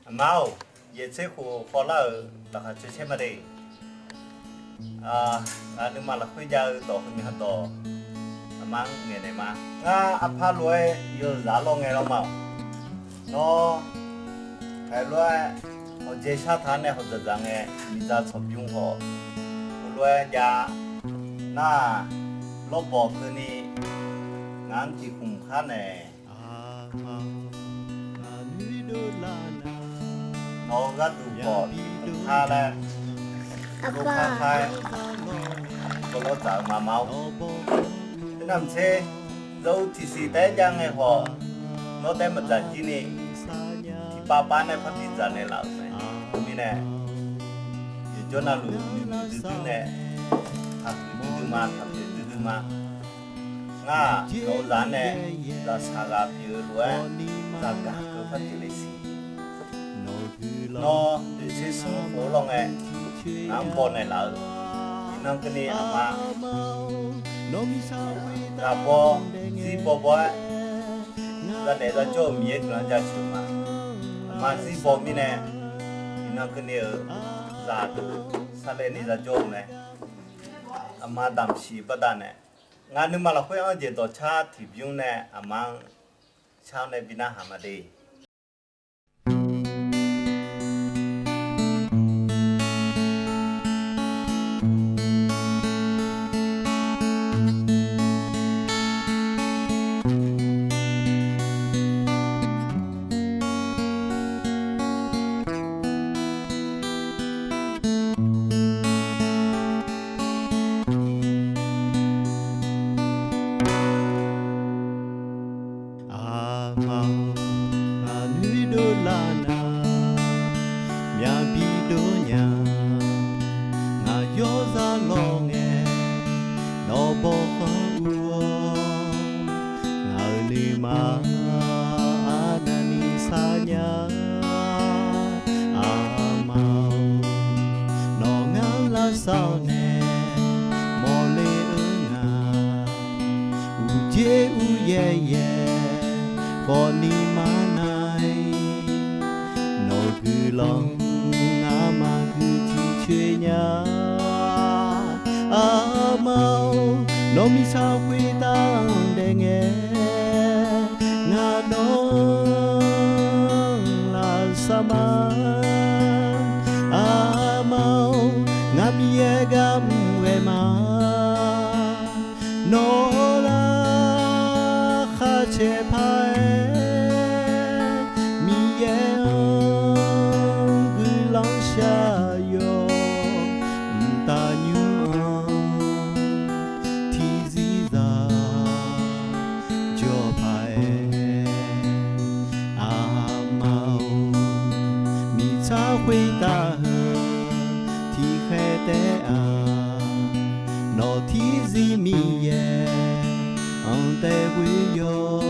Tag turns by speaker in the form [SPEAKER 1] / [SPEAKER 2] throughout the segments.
[SPEAKER 1] mau ye che khu khola la ha che ma de nu ma la khu ja to khu mi ha to mang nge ne ma nga apha loi yo za lo nge lo ma no hai loi ho je sha tha ne ho za nge mi za chom yung ho loi ja na lo bo khu ni ngang ti khum kha ne nó rất đủ bỏ tha là lúc khai khai có lo chở mà máu cái nằm xe dâu thì xì té giang này họ nó té một giật chi nè thì ba này phát đi giật này là này mi nè cho nào lù từ nè học từ mà học từ mà nga nó dán nè là xa gặp như lúa ra cả cơ phát triển lịch sử nó để xây sống phố lòng này nắm bồn này là nắm cái này mà là bò gì bò ra để ra cho miết nó ra chịu mà gì bò mi này nắm cái này ra từ sa lên này ra cho này mà đam xì bắt đàn này ngàn nhưng mà là khối ăn gì đó cha thì biếng này mà sao này bina hàm ở đây
[SPEAKER 2] sao nè mò lê ơ ngà u chê u ye ye phò ni ma nai nó cứ lòng ngà mà cứ chi chơi nhá mau nó mi sao quê ta để nghe ngà đó là sa ma mau ngam ye gam we ma no la kha che pai mi ye gu lang sha yo ta nyu ti zi za jo pai mau mi cha hui ta nó thi gì mi ye ông te quy yo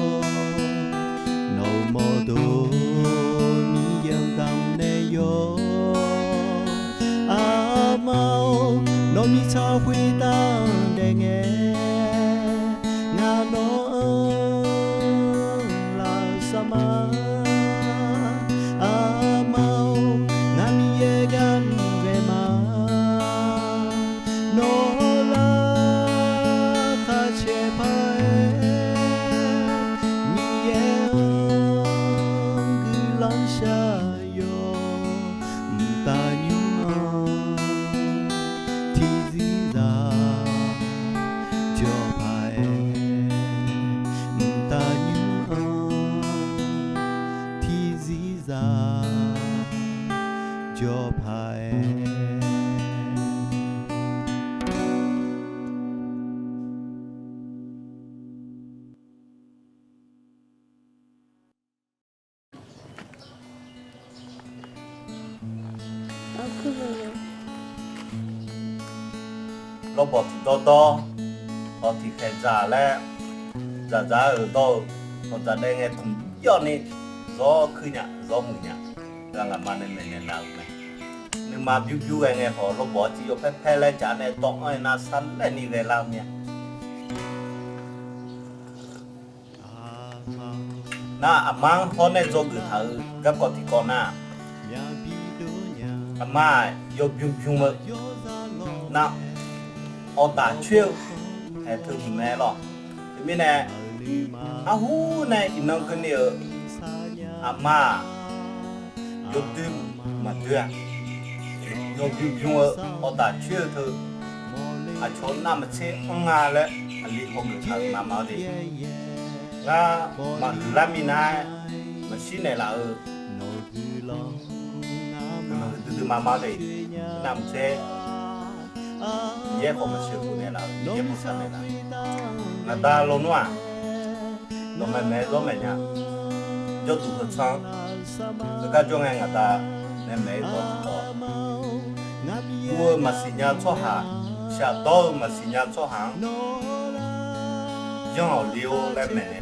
[SPEAKER 2] nó mò đồ mi yang đam ne yo mau nó mi cha quy ta để nghe ngà nó là sa ma mau ngà mi ye gan về ma no la kha che pai mi ye gu lan sha yo ta nyu ti zi da jo pai ta nyu ti zi da jo pai
[SPEAKER 1] lo bỏ thì to bỏ thì khẽ giả lẽ giả ở đâu còn giả đây nghe thùng gió này gió khơi nhá gió mùi nhá rằng là mà nên nào này nhưng mà view anh nghe họ lo bỏ chỉ có phép lại trả này tông ai na sắn lại đi về làm nhá na mang hôm nay do cứ thử các con thì con na 阿妈有平平了，那我打球还偷不买了，这边呢，阿虎呢，一弄个呢，阿妈有对嘛对啊，有平平了，我打球头，阿瞧那么车啊了，阿里好个他妈妈的，那嘛拉米奈，嘛西奈啦từ mà đây nằm xe dễ không mà siêu này là dễ một sản này là người ta lâu nữa nó mẹ đó mẹ nha cho tụi con xong rồi các chỗ người ta nên mẹ đó mua mà xin nhà cho hàng xả to mà xin nhà cho hàng do họ liều lên mẹ này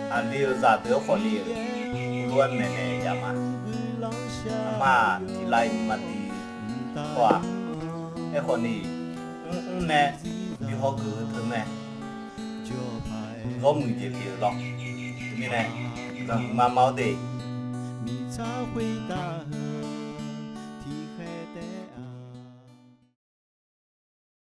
[SPEAKER 1] là mẹ liều ra tới khỏi liều luôn mẹ này vậy mà mà thì lại mà thì qua cái con này nè bị họ cứ thứ này có mùi gì kiểu đó như này mà mau đi